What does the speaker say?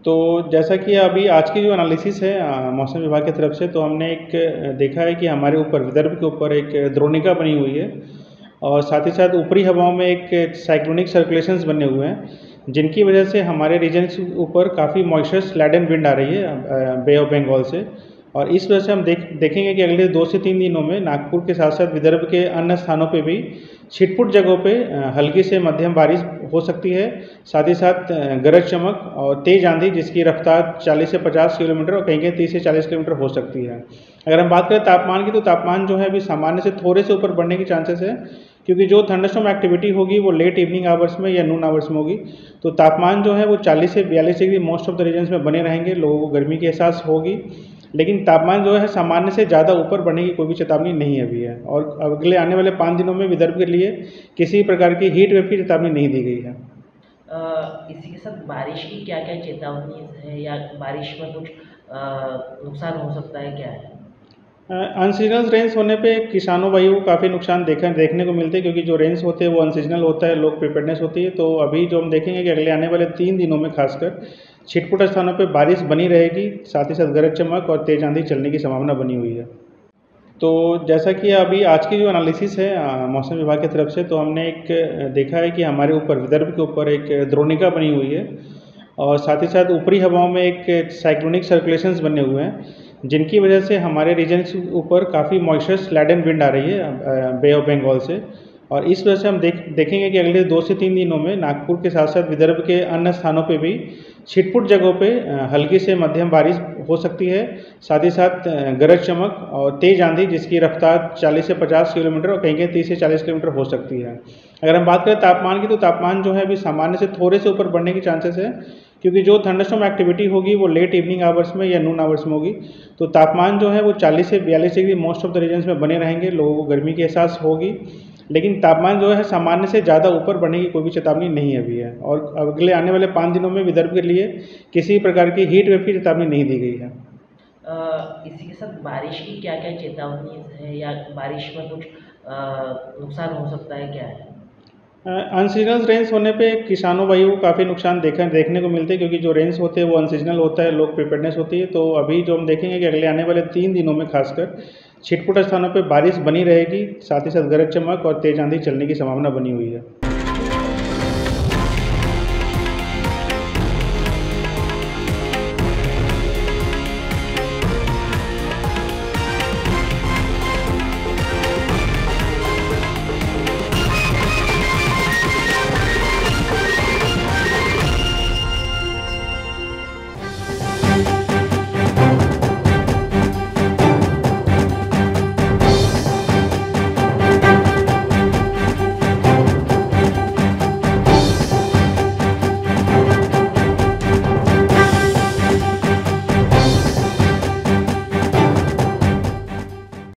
तो जैसा कि अभी आज की जो एनालिसिस है मौसम विभाग की तरफ से, तो हमने एक देखा है कि हमारे ऊपर विदर्भ के ऊपर एक द्रोणिका बनी हुई है और साथ ही साथ ऊपरी हवाओं में एक साइक्लोनिक सर्कुलेशंस बने हुए हैं, जिनकी वजह से हमारे रीजन के ऊपर काफ़ी मॉइस्चर लैडन विंड आ रही है बे ऑफ बंगाल से। और इस वजह से हम देखेंगे कि अगले 2 से 3 दिनों में नागपुर के साथ साथ विदर्भ के अन्य स्थानों पे भी छिटपुट जगहों पे हल्की से मध्यम बारिश हो सकती है। साथ ही साथ गरज चमक और तेज आंधी जिसकी रफ्तार 40 से 50 किलोमीटर और कहीं कहीं 30 से 40 किलोमीटर हो सकती है। अगर हम बात करें तापमान की, तो तापमान जो है अभी सामान्य से थोड़े से ऊपर बढ़ने की चांसेस है, क्योंकि जो थंडरस्टॉर्म एक्टिविटी होगी वो लेट इवनिंग आवर्स में या नून आवर्स में होगी। तो तापमान जो है वो 40 से 42 degree most of the regions में बने रहेंगे, लोगों को गर्मी की एहसास होगी, लेकिन तापमान जो है सामान्य से ज़्यादा ऊपर बढ़ने की कोई भी चेतावनी नहीं अभी है। और अगले आने वाले 5 दिनों में विदर्भ के लिए किसी प्रकार की हीट वेव की चेतावनी नहीं दी गई है। इसी के साथ बारिश की क्या-क्या चेतावनी है या बारिश में कुछ नुकसान हो सकता है, क्या है? अनसीजनल रेंस होने पे किसानों भाइयों को काफ़ी नुकसान देखने को मिलते हैं, क्योंकि जो रेंस होते हैं वो अनसीजनल होता है, लोग प्रिपेयर्डनेस होती है। तो अभी जो हम देखेंगे कि अगले आने वाले 3 दिनों में खासकर छिटपुट स्थानों पे बारिश बनी रहेगी, साथ ही साथ गरज चमक और तेज आंधी चलने की संभावना बनी हुई है। तो जैसा कि अभी आज की जो एनालिसिस है मौसम विभाग की तरफ से, तो हमने एक देखा है कि हमारे ऊपर विदर्भ के ऊपर एक द्रोणिका बनी हुई है और साथ ही साथ ऊपरी हवाओं में एक साइक्लोनिक सर्कुलेशंस बने हुए हैं, जिनकी वजह से हमारे रीजन के ऊपर काफ़ी मॉइस्चर लैडन विंड आ रही है बे ऑफ बंगाल से। और इस वजह से हम देखेंगे कि अगले 2 से 3 दिनों में नागपुर के साथ साथ विदर्भ के अन्य स्थानों पे भी छिटपुट जगहों पे हल्की से मध्यम बारिश हो सकती है। साथ ही साथ गरज चमक और तेज आंधी जिसकी रफ्तार 40 से 50 किलोमीटर और कहीं कहीं 30 से 40 किलोमीटर हो सकती है। अगर हम बात करें तापमान की, तो तापमान जो है अभी सामान्य से थोड़े से ऊपर बढ़ने की चांसेस है, क्योंकि जो थंडरस्टॉर्म एक्टिविटी होगी वो लेट इवनिंग आवर्स में या नून आवर्स में होगी। तो तापमान जो है वो 40 से 42 degree most of the regions में बने रहेंगे, लोगों को गर्मी की एहसास होगी, लेकिन तापमान जो है सामान्य से ज़्यादा ऊपर बढ़ने की कोई भी चेतावनी नहीं अभी है। और अगले आने वाले 5 दिनों में विदर्भ के लिए किसी प्रकार की हीट वेव की चेतावनी नहीं दी गई है। इसी के साथ बारिश की क्या-क्या चेतावनी है या बारिश में कुछ नुकसान हो सकता है, क्या है? अनसीजनल रेंस होने पे किसानों भाइयों को काफ़ी नुकसान देखने को मिलते हैं, क्योंकि जो रेंस होते हैं वो अनसीजनल होता है, लोग प्रिपेयर्डनेस होती है। तो अभी जो हम देखेंगे कि अगले आने वाले 3 दिनों में खासकर छिटपुट स्थानों पे बारिश बनी रहेगी, साथ ही साथ गरज चमक और तेज आंधी चलने की संभावना बनी हुई है।